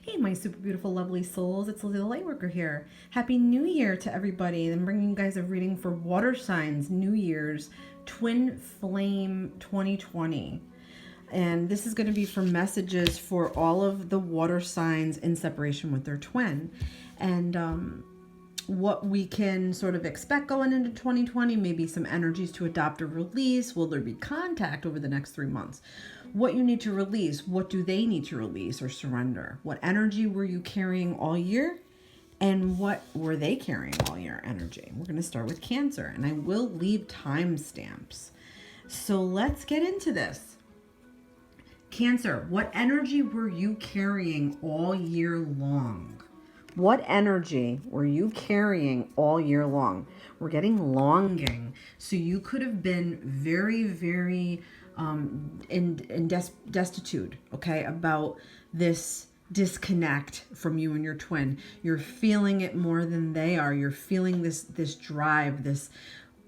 Hey, my super beautiful, lovely souls. It's Lily the Lightworker here. Happy New Year to everybody. I'm bringing you guys a reading for water signs, New Year's, Twin Flame 2020. And this is going to be for messages for all of the water signs in separation with their twin. And what we can sort of expect going into 2020, maybe some energies to adopt or release. Will there be contact over the next 3 months? What you need to release, what do they need to release or surrender? What energy were you carrying all year? And what were they carrying all year energy? We're going to start with Cancer, and I will leave timestamps. So let's get into this. Cancer, what energy were you carrying all year long? What energy were you carrying all year long? We're getting longing. So you could have been very, very destitute, okay, about this disconnect from you and your twin. You're feeling it more than they are. You're feeling this drive, this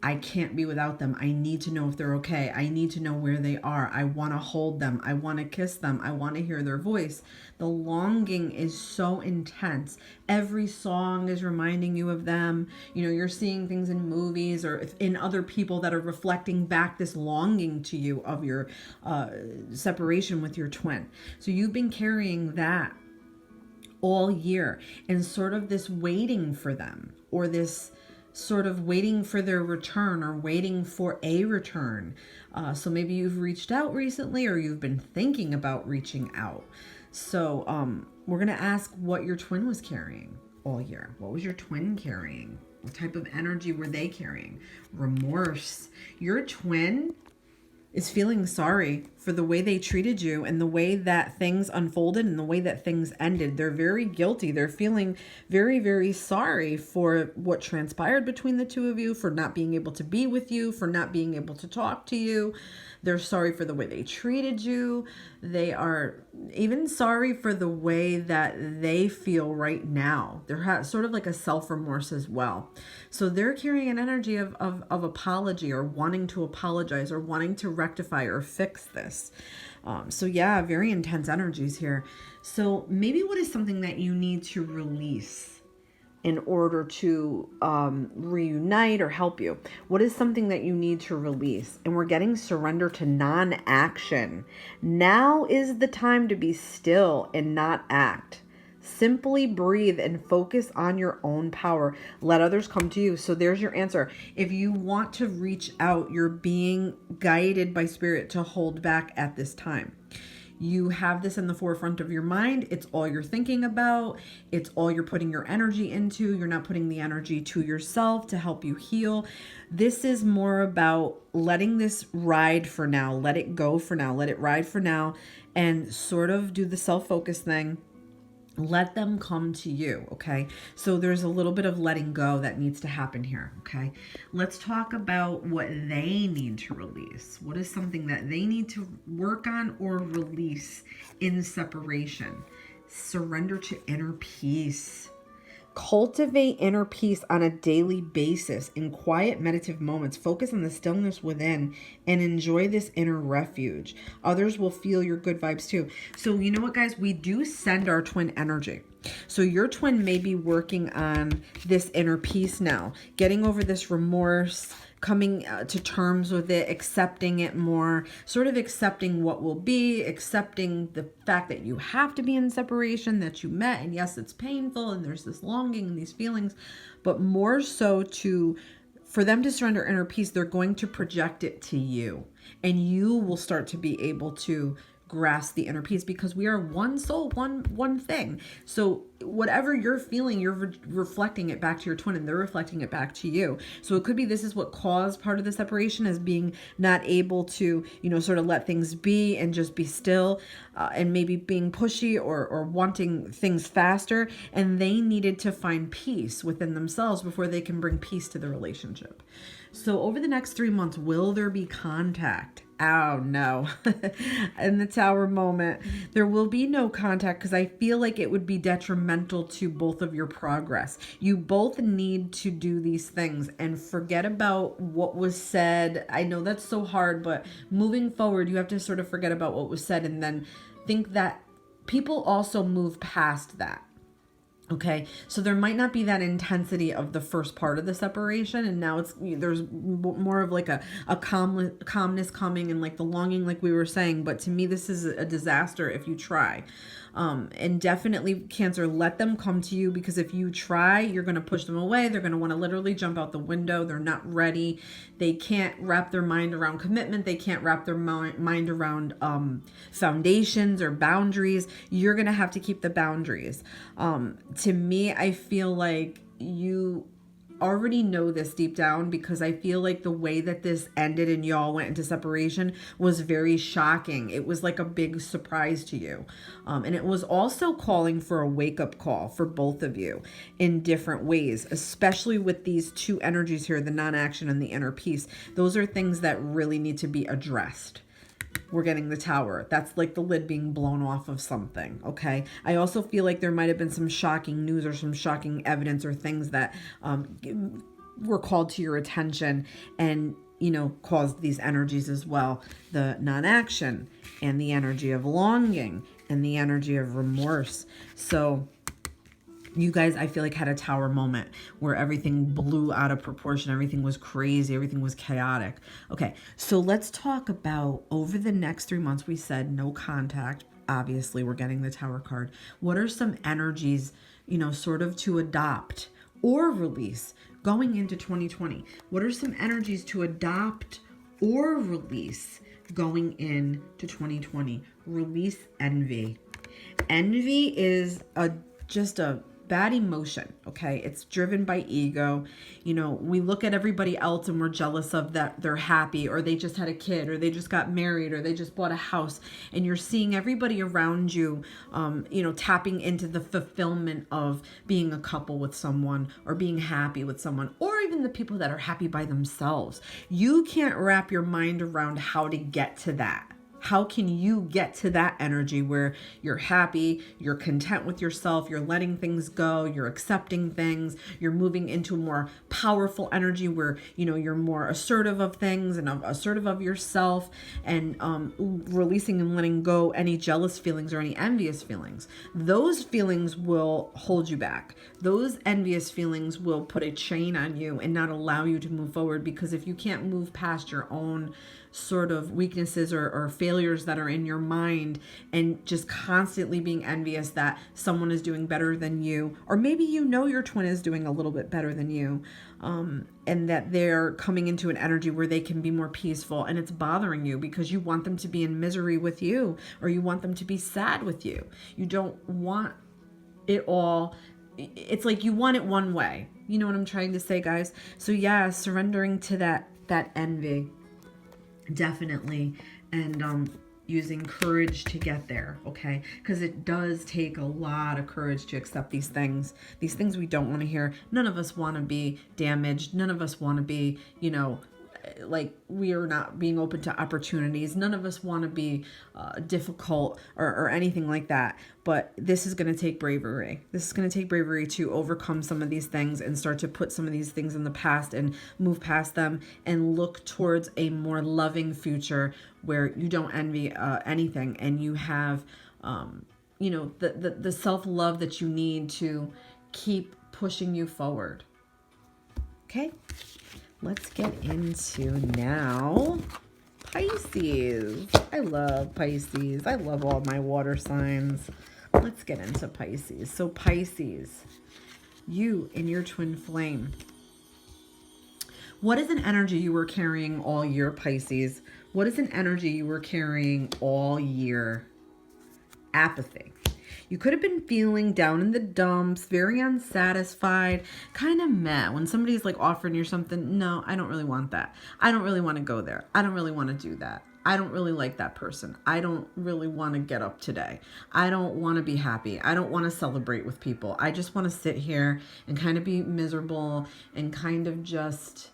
I can't be without them. I need to know if they're okay. I need to know where they are. I want to hold them. I want to kiss them. I want to hear their voice. The longing is so intense. Every song is reminding you of them. You know, you're seeing things in movies or in other people that are reflecting back this longing to you of your separation with your twin. So you've been carrying that all year and sort of this waiting for them, or this sort of waiting for their return or waiting for a return. So maybe you've reached out recently, or you've been thinking about reaching out. So we're going to ask what your twin was carrying all year. What was your twin carrying? What type of energy were they carrying? Remorse. Your twin is feeling sorry for the way they treated you and the way that things unfolded and the way that things ended. They're very guilty. They're feeling very, very sorry for what transpired between the two of you, for not being able to be with you, for not being able to talk to you. They're sorry for the way they treated you. They are even sorry for the way that they feel right now. They're sort of like a self-remorse as well. So they're carrying an energy of apology, or wanting to apologize, or wanting to rectify or fix this. So yeah, very intense energies here. So maybe what is something that you need to release in order to reunite or help you? What is something that you need to release? And we're getting surrender to non-action. Now is the time to be still and not act. Simply breathe and focus on your own power. Let others come to you. So there's your answer. If you want to reach out, you're being guided by spirit to hold back at this time. You have this in the forefront of your mind. It's all you're thinking about. It's all you're putting your energy into. You're not putting the energy to yourself to help you heal. This is more about letting this ride for now. Let it go for now. Let it ride for now, and sort of do the self-focus thing. Let them come to you, okay? So there's a little bit of letting go that needs to happen here, okay? Let's talk about what they need to release. What is something that they need to work on or release in separation? Surrender to inner peace. Cultivate inner peace on a daily basis in quiet meditative moments. Focus on the stillness within and enjoy this inner refuge. Others will feel your good vibes too. So you know what, guys? We do send our twin energy. So your twin may be working on this inner peace now, getting over this remorse, coming to terms with it, accepting it more, sort of accepting what will be, accepting the fact that you have to be in separation, that you met, and yes, it's painful, and there's this longing and these feelings, but more so for them to surrender inner peace, they're going to project it to you, and you will start to be able to grasp the inner peace, because we are one soul, one thing. So whatever you're feeling, you're reflecting it back to your twin, and they're reflecting it back to you. So it could be this is what caused part of the separation, as being not able to, sort of let things be and just be still, and maybe being pushy or wanting things faster. And they needed to find peace within themselves before they can bring peace to the relationship. So over the next 3 months, will there be contact? Oh no. In the Tower moment, there will be no contact, because I feel like it would be detrimental to both of your progress. You both need to do these things and forget about what was said. I know that's so hard, but moving forward, you have to sort of forget about what was said and then think that people also move past that. Okay, so there might not be that intensity of the first part of the separation, and now there's more of like a calmness coming, and like the longing, like we were saying. But to me, this is a disaster if you try. And definitely, Cancer, let them come to you, because if you try, you're going to push them away. They're going to want to literally jump out the window. They're not ready. They can't wrap their mind around commitment. They can't wrap their mind around foundations or boundaries. You're going to have to keep the boundaries. To me, I feel like you already know this deep down, because I feel like the way that this ended and y'all went into separation was very shocking. It was like a big surprise to you. And it was also calling for a wake-up call for both of you in different ways, especially with these two energies here, the non-action and the inner peace. Those are things that really need to be addressed. We're getting the Tower. That's like the lid being blown off of something, okay? I also feel like there might have been some shocking news or some shocking evidence or things that were called to your attention and, caused these energies as well. The non-action and the energy of longing and the energy of remorse. So you guys, I feel like, had a Tower moment where everything blew out of proportion. Everything was crazy. Everything was chaotic. Okay, so let's talk about over the next 3 months. We said no contact. Obviously, we're getting the Tower card. What are some energies, sort of to adopt or release going into 2020? What are some energies to adopt or release going into 2020? Release envy. Envy is just a bad emotion, okay? It's driven by ego. We look at everybody else and we're jealous of that they're happy, or they just had a kid, or they just got married, or they just bought a house, and you're seeing everybody around you, tapping into the fulfillment of being a couple with someone, or being happy with someone, or even the people that are happy by themselves. You can't wrap your mind around how to get to that. How can you get to that energy where you're happy, you're content with yourself, you're letting things go, you're accepting things, you're moving into a more powerful energy where, you're more assertive of things and assertive of yourself, and releasing and letting go any jealous feelings or any envious feelings. Those feelings will hold you back. Those envious feelings will put a chain on you and not allow you to move forward, because if you can't move past your own sort of weaknesses or failures that are in your mind, and just constantly being envious that someone is doing better than you, or maybe your twin is doing a little bit better than you, and that they're coming into an energy where they can be more peaceful, and it's bothering you because you want them to be in misery with you, or you want them to be sad with you. You don't want it all. It's like you want it one way. You know what I'm trying to say, guys? So yeah, surrendering to that envy. Definitely. And using courage to get there, okay? Because it does take a lot of courage to accept these things we don't want to hear. None of us want to be damaged. None of us want to be, like we are not being open to opportunities. None of us want to be difficult or anything like that. But this is going to take bravery. This is going to take bravery to overcome some of these things and start to put some of these things in the past and move past them and look towards a more loving future where you don't envy anything, and you have, the self-love that you need to keep pushing you forward. Okay. Let's get into now Pisces. I love Pisces. I love all my water signs. Let's get into Pisces. So Pisces, you and your twin flame. What is an energy you were carrying all year, Pisces? What is an energy you were carrying all year? Apathy. You could have been feeling down in the dumps, very unsatisfied, kind of meh. When somebody's like offering you something, no, I don't really want that. I don't really want to go there. I don't really want to do that. I don't really like that person. I don't really want to get up today. I don't want to be happy. I don't want to celebrate with people. I just want to sit here and kind of be miserable and kind of just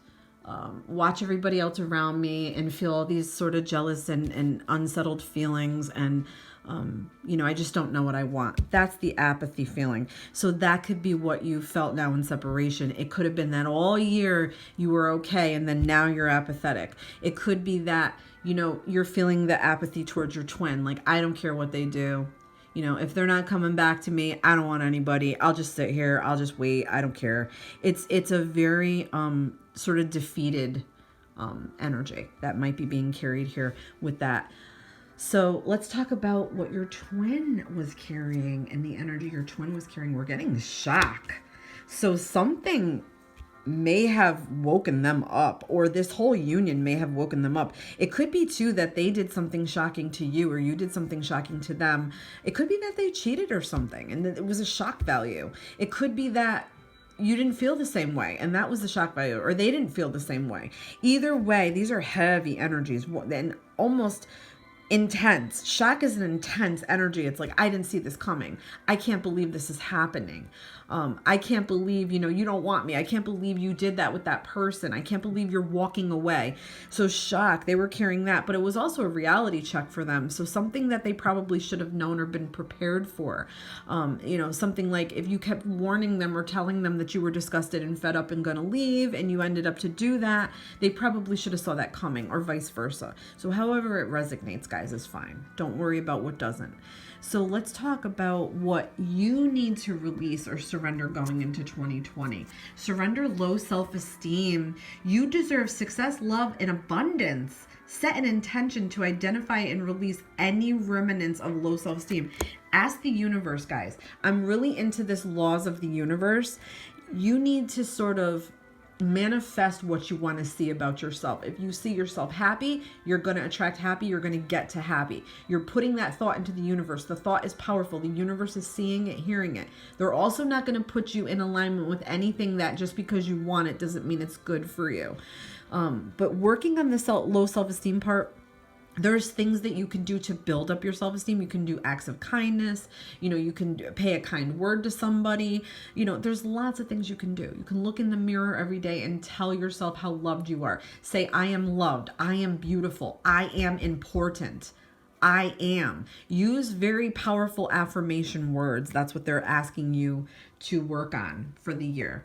watch everybody else around me and feel all these sort of jealous and unsettled feelings, and I just don't know what I want. That's the apathy feeling. So that could be what you felt now in separation. It could have been that all year you were okay, and then now you're apathetic. It could be that, you're feeling the apathy towards your twin. Like, I don't care what they do. You know, if they're not coming back to me, I don't want anybody. I'll just sit here. I'll just wait. I don't care. It's a very sort of defeated energy that might be being carried here with that. So let's talk about what your twin was carrying and the energy your twin was carrying. We're getting shock. So something may have woken them up, or this whole union may have woken them up. It could be too that they did something shocking to you, or you did something shocking to them. It could be that they cheated or something and it was a shock value. It could be that you didn't feel the same way and that was the shock value, or they didn't feel the same way. Either way, these are heavy energies and almost intense. Shock is an intense energy. It's like, I didn't see this coming. I can't believe this is happening. I can't believe, you don't want me. I can't believe you did that with that person. I can't believe you're walking away. So shock, they were carrying that, but it was also a reality check for them. So something that they probably should have known or been prepared for. Something like if you kept warning them or telling them that you were disgusted and fed up and going to leave, and you ended up to do that, they probably should have saw that coming, or vice versa. So however it resonates, guys, is fine. Don't worry about what doesn't. So let's talk about what you need to release or surrender going into 2020. Surrender low self-esteem. You deserve success, love, and abundance. Set an intention to identify and release any remnants of low self-esteem. Ask the universe, guys. I'm really into this laws of the universe. You need to sort of manifest what you want to see about yourself. If you see yourself happy, you're going to attract happy. You're going to get to happy. You're putting that thought into the universe. The thought is powerful. The universe is seeing it, hearing it. They're also not going to put you in alignment with anything that just because you want it doesn't mean it's good for you. But working on the low self-esteem part, there's things that you can do to build up your self-esteem. You can do acts of kindness. You can pay a kind word to somebody. There's lots of things you can do. You can look in the mirror every day and tell yourself how loved you are. Say, I am loved. I am beautiful. I am important. I am. Use very powerful affirmation words. That's what they're asking you to work on for the year.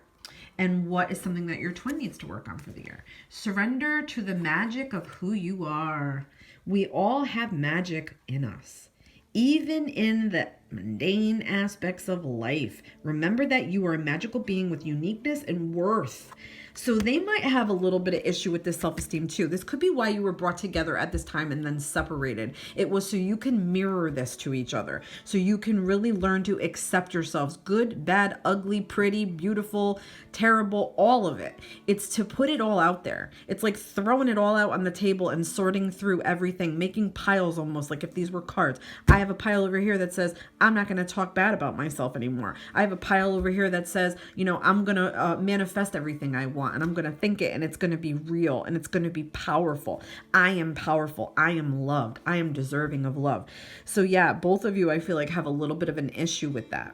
And what is something that your twin needs to work on for the year? Surrender to the magic of who you are. We all have magic in us, even in the mundane aspects of life. Remember that you are a magical being with uniqueness and worth. So they might have a little bit of issue with this self-esteem too. This could be why you were brought together at this time and then separated. It was so you can mirror this to each other. So you can really learn to accept yourselves. Good, bad, ugly, pretty, beautiful, terrible, all of it. It's to put it all out there. It's like throwing it all out on the table and sorting through everything, making piles almost like if these were cards. I have a pile over here that says, I'm not going to talk bad about myself anymore. I have a pile over here that says, I'm going to manifest everything I want. And I'm going to think it, and it's going to be real, and it's going to be powerful. I am powerful. I am loved. I am deserving of love. So yeah, both of you, I feel like, have a little bit of an issue with that.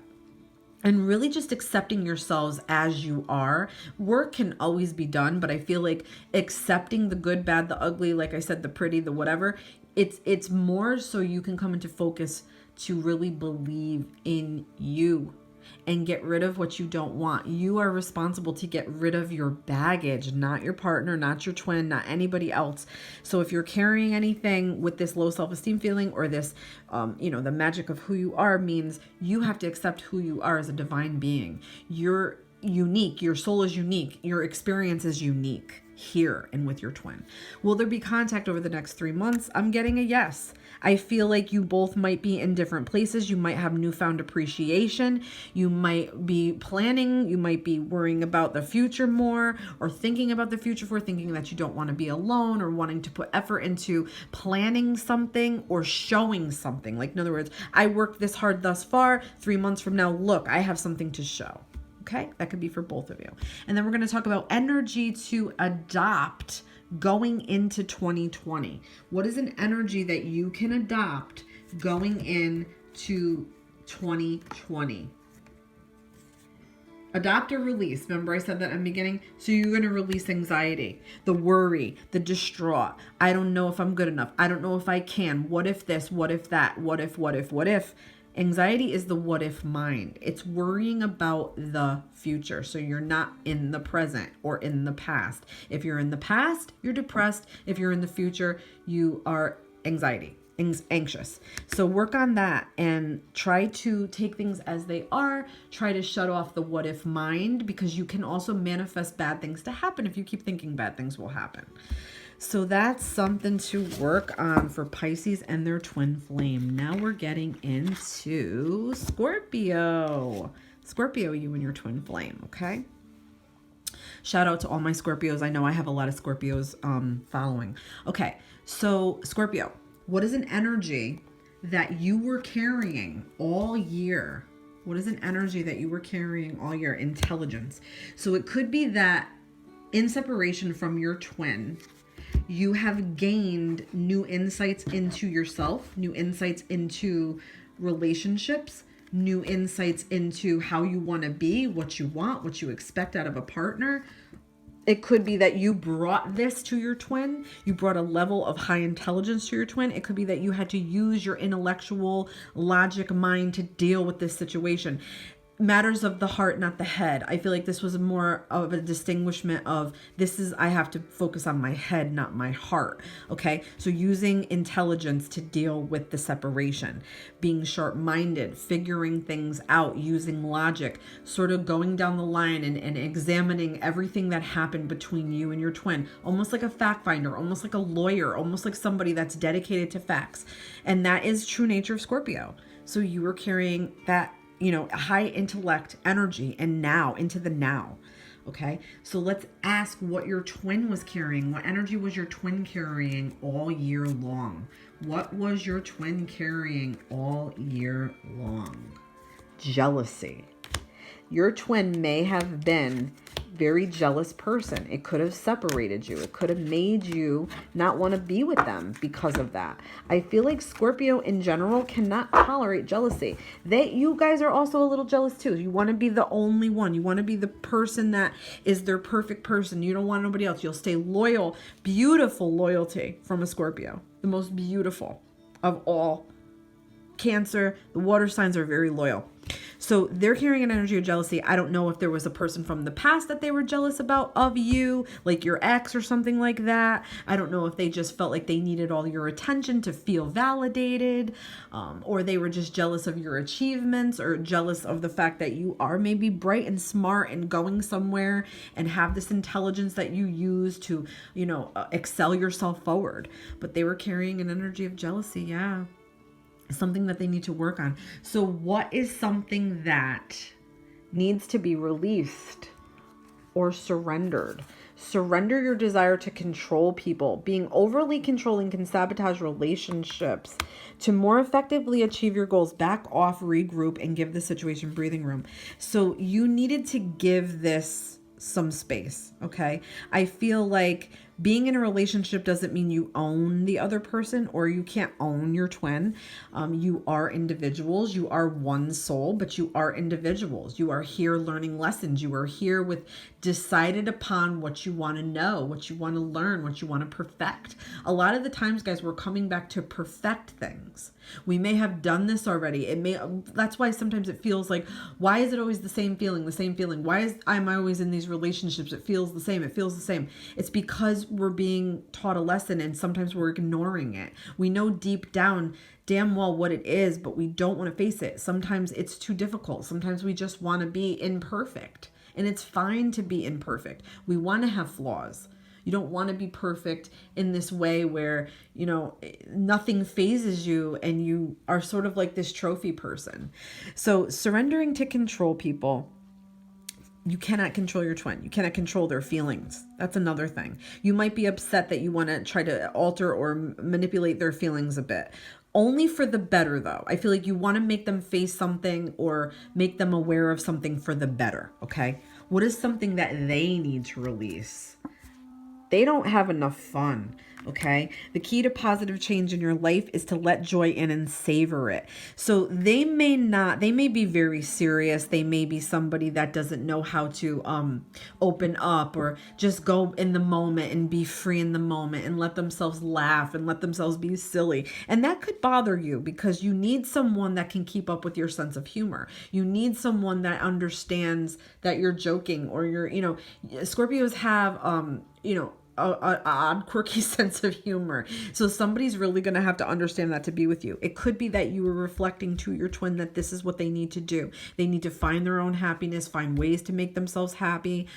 And really just accepting yourselves as you are. Work can always be done, but I feel like accepting the good, bad, the ugly, like I said, the pretty, the whatever, it's more so you can come into focus to really believe in you and get rid of what you don't want. You are responsible to get rid of your baggage, not your partner, not your twin, not anybody else. So if you're carrying anything with this low self-esteem feeling or this, the magic of who you are, means you have to accept who you are as a divine being. You're unique. Your soul is unique. Your experience is unique here and with your twin. Will there be contact over the next 3 months? I'm getting a yes. I feel like you both might be in different places. You might have newfound appreciation. You might be planning. You might be worrying about the future more, or thinking about the future for thinking that you don't want to be alone, or wanting to put effort into planning something or showing something. Like, in other words, I worked this hard thus far. 3 months from now, look, I have something to show. Okay, that could be for both of you. And then we're going to talk about energy to adopt going into 2020. What is an energy that you can adopt going into 2020? Adopt or release. Remember I said that in the beginning? So you're going to release anxiety, the worry, the distraught. I don't know if I'm good enough. I don't know if I can. What if this? What if that? What if? Anxiety is the what if mind. It's worrying about the future. So you're not in the present or in the past. If you're in the past, you're depressed. If you're in the future, you are anxiety. anxious. So work on that and try to take things as they are. Try to shut off the what if mind, because you can also manifest bad things to happen if you keep thinking bad things will happen. So that's something to work on for Pisces and their twin flame. Now we're getting into Scorpio. Scorpio, you and your twin flame, okay? Shout out to all my Scorpios. I know I have a lot of Scorpios following. Okay, so Scorpio, what is an energy that you were carrying all year? What is an energy that you were carrying all year? Intelligence. So it could be that in separation from your twin, you have gained new insights into yourself, new insights into relationships, new insights into how you want to be, what you want, what you expect out of a partner. It could be that you brought this to your twin. You brought a level of high intelligence to your twin. It could be that you had to use your intellectual logic mind to deal with this situation. Matters of the heart, not the head. I feel like this was more of a distinguishment of I have to focus on my head, not my heart. Okay. So using intelligence to deal with the separation, being sharp-minded, figuring things out, using logic, sort of going down the line and examining everything that happened between you and your twin, almost like a fact finder, almost like a lawyer, almost like somebody that's dedicated to facts. And that is true nature of Scorpio. So you were carrying that, high intellect energy and now into the now. Okay. So let's ask what your twin was carrying. What energy was your twin carrying all year long? What was your twin carrying all year long? Jealousy. Your twin may have been very jealous person. It could have separated you. It could have made you not want to be with them because of that. I feel like Scorpio in general cannot tolerate jealousy. You guys are also a little jealous too. You want to be the only one. You want to be the person that is their perfect person. You don't want nobody else. You'll stay loyal. Beautiful loyalty from a Scorpio. The most beautiful of all. Cancer, the water signs are very loyal. So they're carrying an energy of jealousy. I don't know if there was a person from the past that they were jealous about of you, like your ex or something like that. I don't know if they just felt like they needed all your attention to feel validated, or they were just jealous of your achievements or jealous of the fact that you are maybe bright and smart and going somewhere and have this intelligence that you use to, excel yourself forward. But they were carrying an energy of jealousy. Yeah. Something that they need to work on. So what is something that needs to be released or surrendered? Surrender your desire to control people. Being overly controlling can sabotage relationships. To more effectively achieve your goals, back off, regroup, and give the situation breathing room. So you needed to give this some space, okay? I feel like being in a relationship doesn't mean you own the other person or you can't own your twin. You are individuals. You are one soul, but you are individuals. You are here learning lessons. You are here with decided upon what you want to know, what you want to learn, what you want to perfect. A lot of the times, guys, we're coming back to perfect things. We may have done this already. That's why sometimes it feels like, why is it always the same feeling? Why am I always in these relationships? It feels the same. It's because we're being taught a lesson and sometimes we're ignoring it. We know deep down damn well what it is, but we don't want to face it. Sometimes it's too difficult. Sometimes we just want to be imperfect, and it's fine to be imperfect. We want to have flaws. You don't want to be perfect in this way where, nothing phases you and you are sort of like this trophy person. So surrendering to control people. You cannot control your twin. You cannot control their feelings. That's another thing. You might be upset that you want to try to alter or manipulate their feelings a bit. Only for the better, though. I feel like you want to make them face something or make them aware of something for the better, okay? What is something that they need to release? They don't have enough fun, okay? The key to positive change in your life is to let joy in and savor it. So they may be very serious. They may be somebody that doesn't know how to open up or just go in the moment and be free in the moment and let themselves laugh and let themselves be silly. And that could bother you because you need someone that can keep up with your sense of humor. You need someone that understands that you're joking or Scorpios have, a odd, quirky sense of humor. So somebody's really going to have to understand that to be with you. It could be that you were reflecting to your twin that this is what they need to do. They need to find their own happiness, find ways to make themselves happy.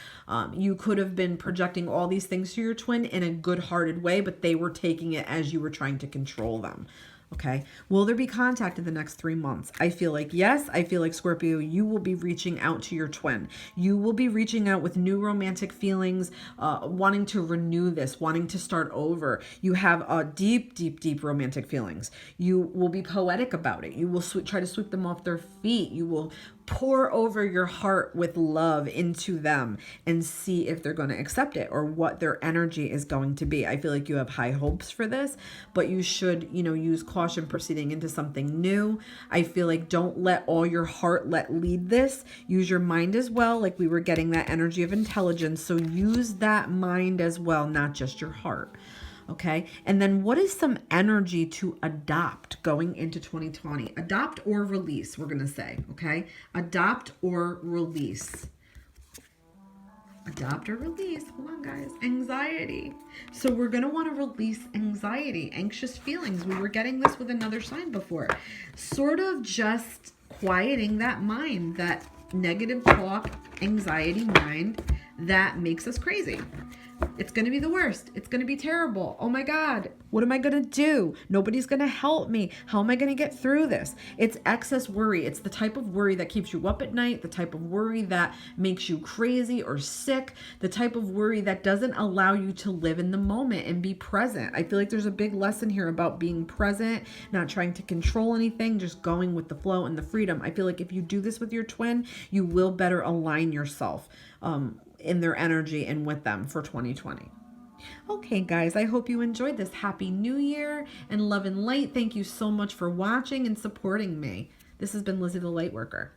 You could have been projecting all these things to your twin in a good-hearted way, but they were taking it as you were trying to control them. Okay. Will there be contact in the next 3 months? I feel like yes. I feel like, Scorpio, you will be reaching out to your twin. You will be reaching out with new romantic feelings, wanting to renew this, wanting to start over. You have deep, deep, deep romantic feelings. You will be poetic about it. You will try to sweep them off their feet. You will pour over your heart with love into them and see if they're going to accept it or what their energy is going to be. I feel like you have high hopes for this, but you should, use caution proceeding into something new. I feel like don't let all your heart lead this. Use your mind as well. Like we were getting that energy of intelligence. So use that mind as well, not just your heart. Okay. And then what is some energy to adopt going into 2020? Adopt or release, we're going to say. Okay. Adopt or release. Adopt or release. Hold on, guys. Anxiety. So we're going to want to release anxiety, anxious feelings. We were getting this with another sign before. Sort of just quieting that mind, that negative talk, anxiety mind that makes us crazy. It's going to be the worst. It's going to be terrible. Oh my God. What am I going to do? Nobody's going to help me. How am I going to get through this? It's excess worry. It's the type of worry that keeps you up at night, the type of worry that makes you crazy or sick, the type of worry that doesn't allow you to live in the moment and be present. I feel like there's a big lesson here about being present, not trying to control anything, just going with the flow and the freedom. I feel like if you do this with your twin, you will better align yourself in their energy and with them for 2020. Okay, guys, I hope you enjoyed this. Happy New Year and love and light. Thank you so much for watching and supporting me. This has been Lizzie the Lightworker.